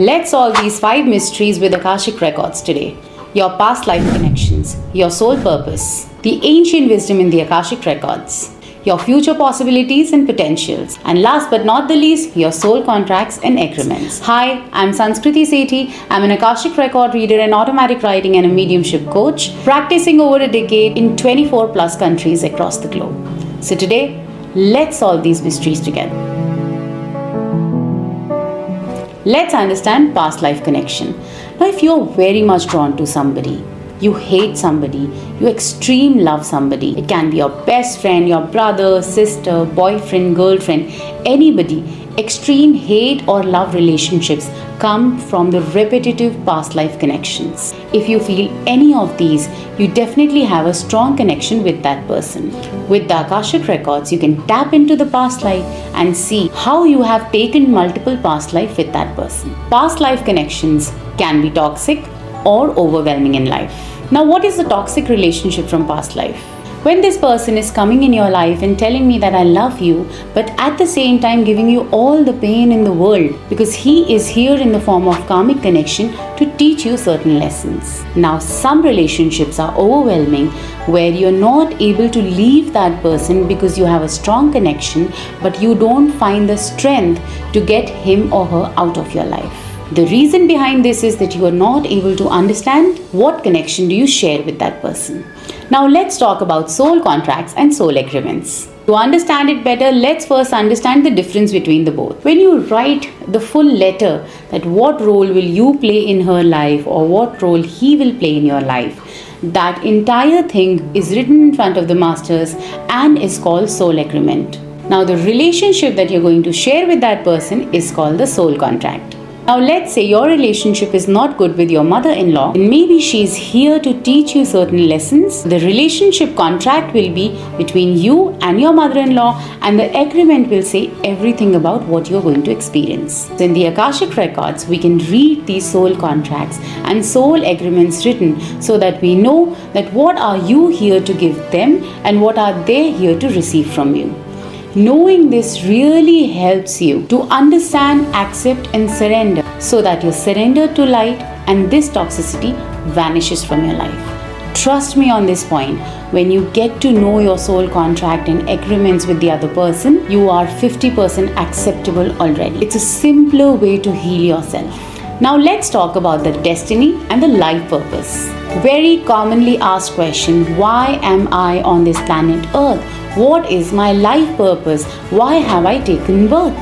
Let's solve these 5 mysteries with Akashic Records today. Your past life connections, your soul purpose, the ancient wisdom in the Akashic Records, your future possibilities and potentials, and last but not the least, your soul contracts and agreements. Hi, I'm Sanskriti Sethi. I'm an Akashic Record reader and automatic writing and a mediumship coach, practicing over a decade in 24 plus countries across the globe. So today, let's solve these mysteries together. Let's understand past life connection. Now, if you're very much drawn to somebody, you hate somebody, you extreme love somebody, it can be your best friend, your brother, sister, boyfriend, girlfriend, anybody, extreme hate or love relationships come from the repetitive past life connections. If you feel any of these, you definitely have a strong connection with that person. With the Akashic Records, you can tap into the past life and see how you have taken multiple past life with that person. Past life connections can be toxic or overwhelming in life. Now, what is the toxic relationship from past life? When this person is coming in your life and telling me that I love you, but at the same time giving you all the pain in the world because he is here in the form of karmic connection to teach you certain lessons. Now, some relationships are overwhelming where you're not able to leave that person because you have a strong connection, but you don't find the strength to get him or her out of your life. The reason behind this is that you are not able to understand what connection do you share with that person. Now let's talk about soul contracts and soul agreements. To understand it better, let's first understand the difference between the both. When you write the full letter that what role will you play in her life or what role he will play in your life, that entire thing is written in front of the masters and is called soul agreement. Now the relationship that you're going to share with that person is called the soul contract. Now let's say your relationship is not good with your mother-in-law and maybe she is here to teach you certain lessons. The relationship contract will be between you and your mother-in-law and the agreement will say everything about what you're going to experience. So in the Akashic Records, we can read these soul contracts and soul agreements written so that we know that what are you here to give them and what are they here to receive from you. Knowing this really helps you to understand, accept and surrender so that you surrender to light and this toxicity vanishes from your life. Trust me on this point, when you get to know your soul contract and agreements with the other person, you are 50% acceptable already. It's a simpler way to heal yourself. Now let's talk about the destiny and the life purpose. Very commonly asked question, why am I on this planet Earth? What is my life purpose? Why have I taken birth?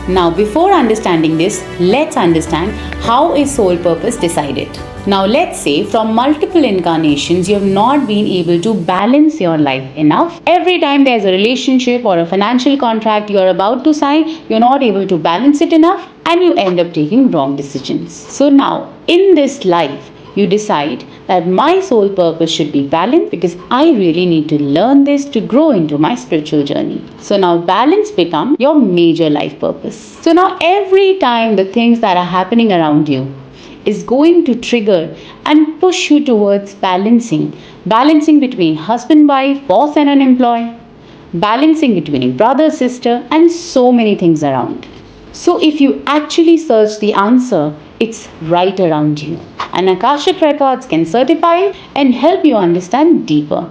Now, before understanding this, let's understand how is soul purpose decided. Now, let's say from multiple incarnations, you have not been able to balance your life enough. Every time there's a relationship or a financial contract you're about to sign, you're not able to balance it enough and you end up taking wrong decisions. So now, in this life, you decide that my soul purpose should be balanced because I really need to learn this to grow into my spiritual journey. So now balance becomes your major life purpose. So now every time the things that are happening around you is going to trigger and push you towards balancing between husband, wife, boss and an employee, balancing between brother, sister and so many things around. So if you actually search the answer, it's right around you. And Akashic Records can certify and help you understand deeper.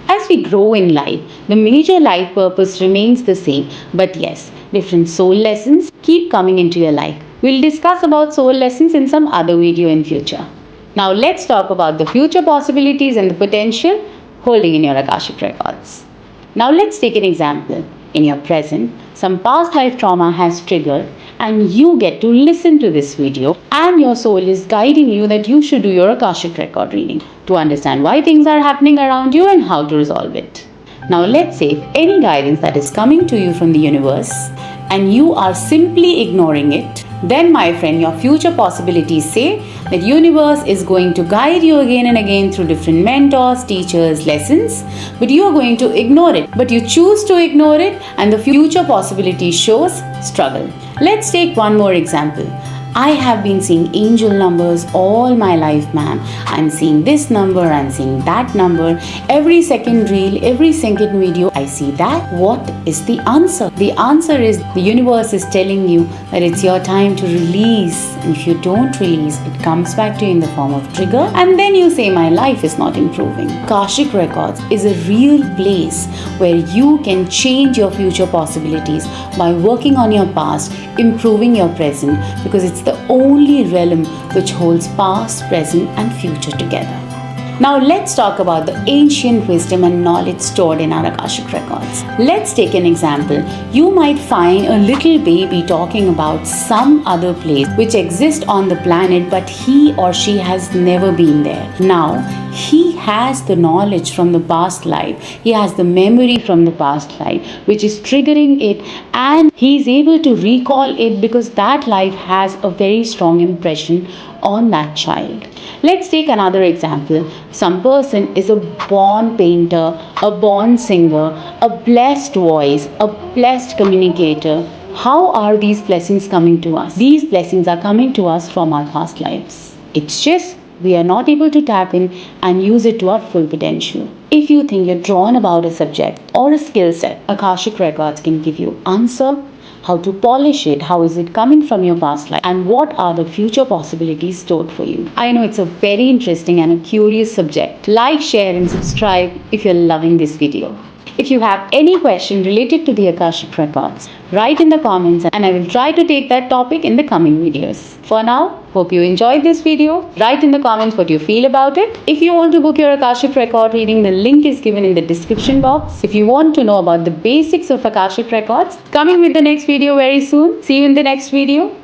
As we grow in life, the major life purpose remains the same. But yes, different soul lessons keep coming into your life. We'll discuss about soul lessons in some other video in future. Now let's talk about the future possibilities and the potential holding in your Akashic Records. Now let's take an example. In your present, some past life trauma has triggered and you get to listen to this video and your soul is guiding you that you should do your Akashic Record reading to understand why things are happening around you and how to resolve it. Now let's say if any guidance that is coming to you from the universe and you are simply ignoring it, then my friend, your future possibilities say that universe is going to guide you again and again through different mentors, teachers, lessons, but you are going to ignore it. But you choose to ignore it and the future possibility shows struggle. Let's take one more example. I have been seeing angel numbers all my life, ma'am. I'm seeing this number, I'm seeing that number. Every second reel, every second video, I see that. What is the answer? The answer is the universe is telling you that it's your time to release. And if you don't release, it comes back to you in the form of trigger. And then you say, my life is not improving. Akashic Records is a real place where you can change your future possibilities by working on your past, improving your present, because it's the only realm which holds past, present, and future together. Now let's talk about the ancient wisdom and knowledge stored in our Akashic Records. Let's take an example. You might find a little baby talking about some other place which exists on the planet, but he or she has never been there. Now, he has the knowledge from the past life. He has the memory from the past life, which is triggering it, and he is able to recall it because that life has a very strong impression on that child. Let's take another example. Some person is a born painter, a born singer, a blessed voice, a blessed communicator. How are these blessings coming to us? These blessings are coming to us from our past lives. It's just we are not able to tap in and use it to our full potential. If you think you're drawn about a subject or a skill set, Akashic Records can give you answer, how to polish it, how is it coming from your past life, and what are the future possibilities stored for you. I know it's a very interesting and a curious subject. Like, share, and subscribe if you're loving this video. If you have any question related to the Akashic Records, write in the comments and I will try to take that topic in the coming videos. For now, hope you enjoyed this video. Write in the comments what you feel about it. If you want to book your Akashic Record reading, the link is given in the description box. If you want to know about the basics of Akashic Records, coming with the next video very soon. See you in the next video.